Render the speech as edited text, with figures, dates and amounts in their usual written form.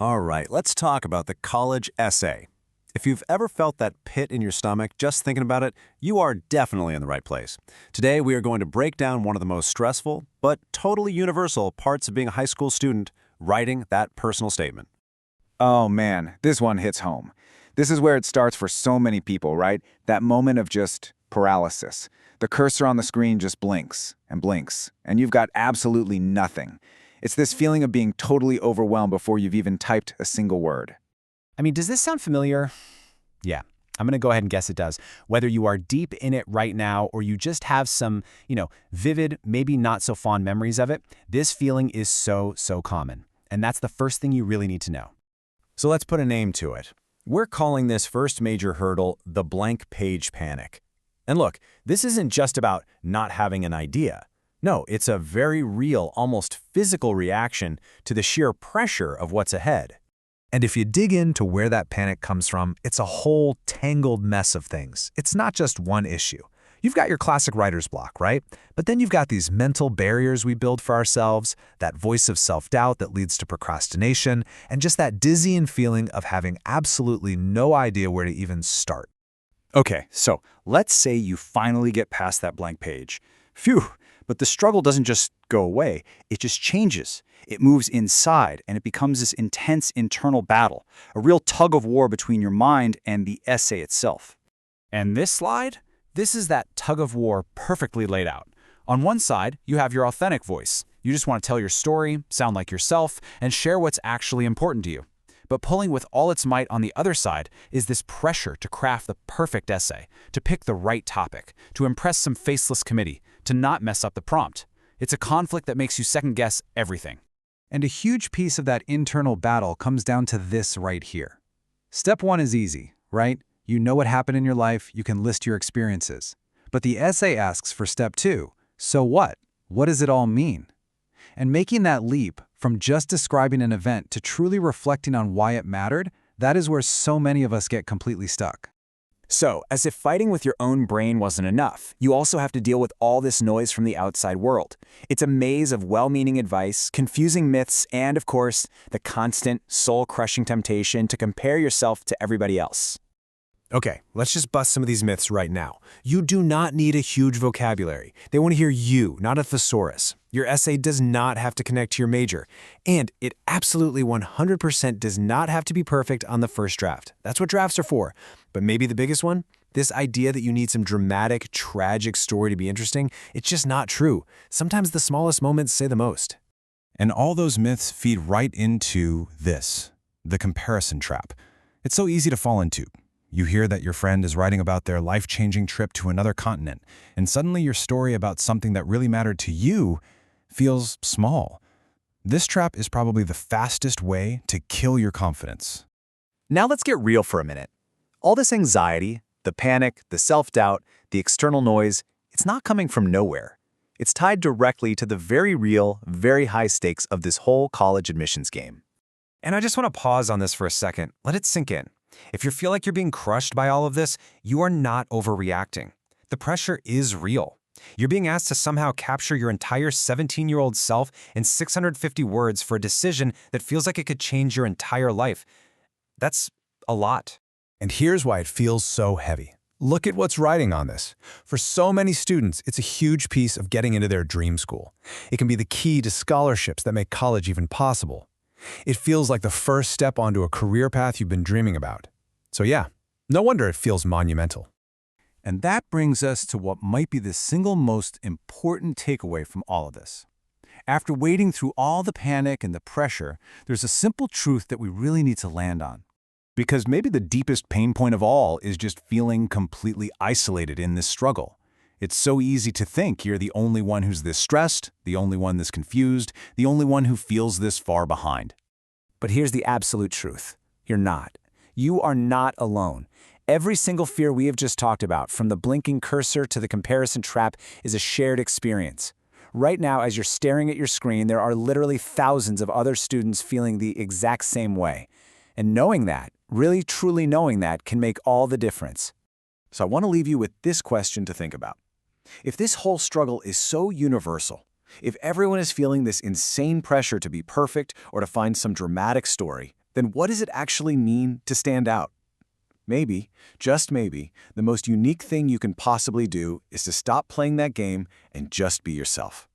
All right, let's talk about the college essay. If you've ever felt that pit in your stomach just thinking about it, you are definitely in the right place. Today, we are going to break down one of the most stressful, but totally universal parts of being a high school student, writing that personal statement. Oh man, this one hits home. This is where it starts for so many people, right? That moment of just paralysis. The cursor on the screen just blinks, and you've got absolutely nothing. It's this feeling of being totally overwhelmed before you've even typed a single word. Does this sound familiar? Yeah, I'm going to go ahead and guess it does. Whether you are deep in it right now or you just have some, vivid, maybe not so fond memories of it, this feeling is so common. And that's the first thing you really need to know. So let's put a name to it. We're calling this first major hurdle the blank page panic. And look, this isn't just about not having an idea. No, it's a very real, almost physical reaction to the sheer pressure of what's ahead. And if you dig into where that panic comes from, it's a whole tangled mess of things. It's not just one issue. You've got your classic writer's block, right? But then you've got these mental barriers we build for ourselves, that voice of self-doubt that leads to procrastination, and just that dizzying feeling of having absolutely no idea where to even start. Okay, so let's say you finally get past that blank page. Phew, but the struggle doesn't just go away, it just changes. It moves inside, and it becomes this intense internal battle, a real tug of war between your mind and the essay itself. And this slide? This is that tug of war perfectly laid out. On one side, you have your authentic voice. You just want to tell your story, sound like yourself, and share what's actually important to you. But pulling with all its might on the other side is this pressure to craft the perfect essay, to pick the right topic, to impress some faceless committee, to not mess up the prompt. It's a conflict that makes you second-guess everything. And a huge piece of that internal battle comes down to this right here. Step one is easy, right? You know what happened in your life, you can list your experiences. But the essay asks for step two. So what? What does it all mean? And making that leap from just describing an event to truly reflecting on why it mattered, that is where so many of us get completely stuck. So, as if fighting with your own brain wasn't enough, you also have to deal with all this noise from the outside world. It's a maze of well-meaning advice, confusing myths, and, of course, the constant, soul-crushing temptation to compare yourself to everybody else. Okay, let's just bust some of these myths right now. You do not need a huge vocabulary. They want to hear you, not a thesaurus. Your essay does not have to connect to your major. And it absolutely 100% does not have to be perfect on the first draft. That's what drafts are for. But maybe the biggest one? This idea that you need some dramatic, tragic story to be interesting, it's just not true. Sometimes the smallest moments say the most. And all those myths feed right into this, the comparison trap. It's so easy to fall into. You hear that your friend is writing about their life-changing trip to another continent, and suddenly your story about something that really mattered to you feels small. This trap is probably the fastest way to kill your confidence. Now let's get real for a minute. All this anxiety, the panic, the self-doubt, the external noise, it's not coming from nowhere. It's tied directly to the very real, very high stakes of this whole college admissions game. And I just want to pause on this for a second. Let it sink in. If you feel like you're being crushed by all of this, you are not overreacting. The pressure is real. You're being asked to somehow capture your entire 17-year-old self in 650 words for a decision that feels like it could change your entire life. That's a lot. And here's why it feels so heavy. Look at what's riding on this. For so many students, it's a huge piece of getting into their dream school. It can be the key to scholarships that make college even possible. It feels like the first step onto a career path you've been dreaming about. So yeah, no wonder it feels monumental. And that brings us to what might be the single most important takeaway from all of this. After wading through all the panic and the pressure, there's a simple truth that we really need to land on. Because maybe the deepest pain point of all is just feeling completely isolated in this struggle. It's so easy to think you're the only one who's this stressed, the only one this confused, the only one who feels this far behind. But here's the absolute truth. You're not. You are not alone. Every single fear we have just talked about, from the blinking cursor to the comparison trap, is a shared experience. Right now, as you're staring at your screen, there are literally thousands of other students feeling the exact same way. And knowing that, really truly knowing that, can make all the difference. So I want to leave you with this question to think about. If this whole struggle is so universal, if everyone is feeling this insane pressure to be perfect or to find some dramatic story, then what does it actually mean to stand out? Maybe, just maybe, the most unique thing you can possibly do is to stop playing that game and just be yourself.